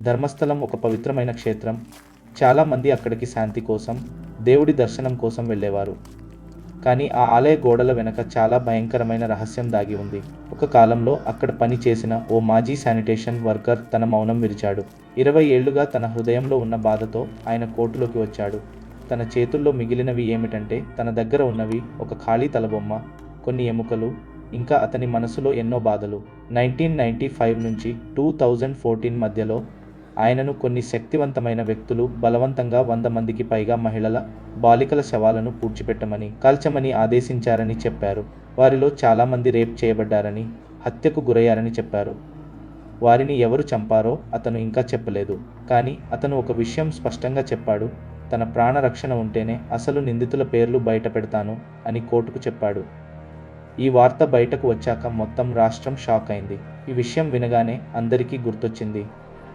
ధర్మస్థలం ఒక పవిత్రమైన క్షేత్రం. చాలామంది అక్కడికి శాంతి కోసం, దేవుడి దర్శనం కోసం వెళ్ళేవారు. కానీ ఆ ఆలయ గోడల వెనక చాలా భయంకరమైన రహస్యం దాగి ఉంది. ఒక కాలంలో అక్కడ పని చేసిన ఓ మాజీ శానిటేషన్ వర్కర్ తన మౌనం విరిచాడు. 20 ఏళ్లుగా తన హృదయంలో ఉన్న బాధతో ఆయన కోర్టులోకి వచ్చాడు. తన చేతుల్లో మిగిలినవి ఏమిటంటే తన దగ్గర ఉన్నవి ఒక ఖాళీ తలబొమ్మ, కొన్ని ఎముకలు, ఇంకా అతని మనసులో ఎన్నో బాధలు. 1995 నుంచి 2014 మధ్యలో ఆయనను కొన్ని శక్తివంతమైన వ్యక్తులు బలవంతంగా 100 మందికి పైగా మహిళల, బాలికల శవాలను పూడ్చిపెట్టమని, కాల్చమని ఆదేశించారని చెప్పారు. వారిలో చాలామంది రేప్ చేయబడ్డారని, హత్యకు గురయ్యారని చెప్పారు. వారిని ఎవరు చంపారో అతను ఇంకా చెప్పలేదు. కానీ అతను ఒక విషయం స్పష్టంగా చెప్పాడు. తన ప్రాణ రక్షణ ఉంటేనే అసలు నిందితుల పేర్లు బయట పెడతాను అని కోర్టుకు చెప్పాడు. ఈ వార్త బయటకు వచ్చాక మొత్తం రాష్ట్రం షాక్ అయింది. ఈ విషయం వినగానే అందరికీ గుర్తొచ్చింది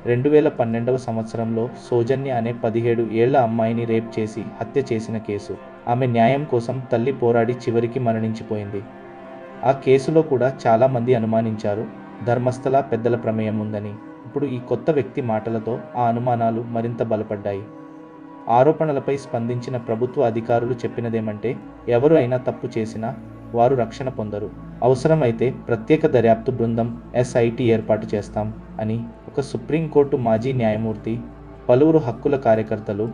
2012వ సంవత్సరంలో సౌజన్య అనే 17 ఏళ్ల అమ్మాయిని రేప్ చేసి హత్య చేసిన కేసు. ఆమె న్యాయం కోసం తల్లి పోరాడి చివరికి మరణించిపోయింది. ఆ కేసులో కూడా చాలామంది అనుమానించారు ధర్మస్థల పెద్దల ప్రమేయం ఉందని. ఇప్పుడు ఈ కొత్త వ్యక్తి మాటలతో ఆ అనుమానాలు మరింత బలపడ్డాయి. ఆరోపణలపై స్పందించిన ప్రభుత్వ అధికారులు చెప్పినదేమంటే ఎవరు అయినా తప్పు చేసినా వారు రక్షణ పొందరు. అవసరమైతే ప్రత్యేక దర్యాప్తు బృందం SIT ఏర్పాటు చేస్తాం అని. ఒక సుప్రీంకోర్టు మాజీ న్యాయమూర్తి, పలువురు హక్కుల కార్యకర్తలు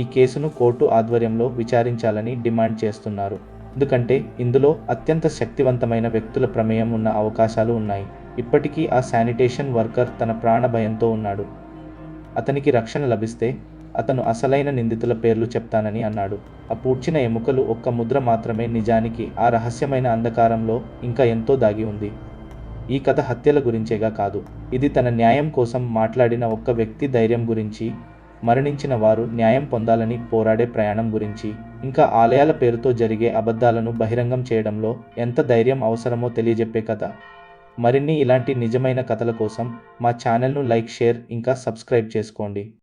ఈ కేసును కోర్టు ఆధ్వర్యంలో విచారించాలని డిమాండ్ చేస్తున్నారు. ఎందుకంటే ఇందులో అత్యంత శక్తివంతమైన వ్యక్తుల ప్రమేయం ఉన్న అవకాశాలు ఉన్నాయి. ఇప్పటికీ ఆ శానిటేషన్ వర్కర్ తన ప్రాణ భయంతో ఉన్నాడు. అతనికి రక్షణ లభిస్తే అతను అసలైన నిందితుల పేర్లు చెప్తానని అన్నాడు. ఆ పూడ్చిన ఎముకలు ఒక్క ముద్ర మాత్రమే. నిజానికి ఆ రహస్యమైన అంధకారంలో ఇంకా ఎంతో దాగి ఉంది. ఈ కథ హత్యల గురించేగా కాదు. ఇది తన న్యాయం కోసం మాట్లాడిన ఒక్క వ్యక్తి ధైర్యం గురించి, మరణించిన వారు న్యాయం పొందాలని పోరాడే ప్రయాణం గురించి, ఇంకా ఆలయాల పేరుతో జరిగే అబద్ధాలను బహిరంగం చేయడంలో ఎంత ధైర్యం అవసరమో తెలియజెప్పే కథ. మరిన్ని ఇలాంటి నిజమైన కథల కోసం మా ఛానల్ను లైక్, షేర్ ఇంకా సబ్స్క్రైబ్ చేసుకోండి.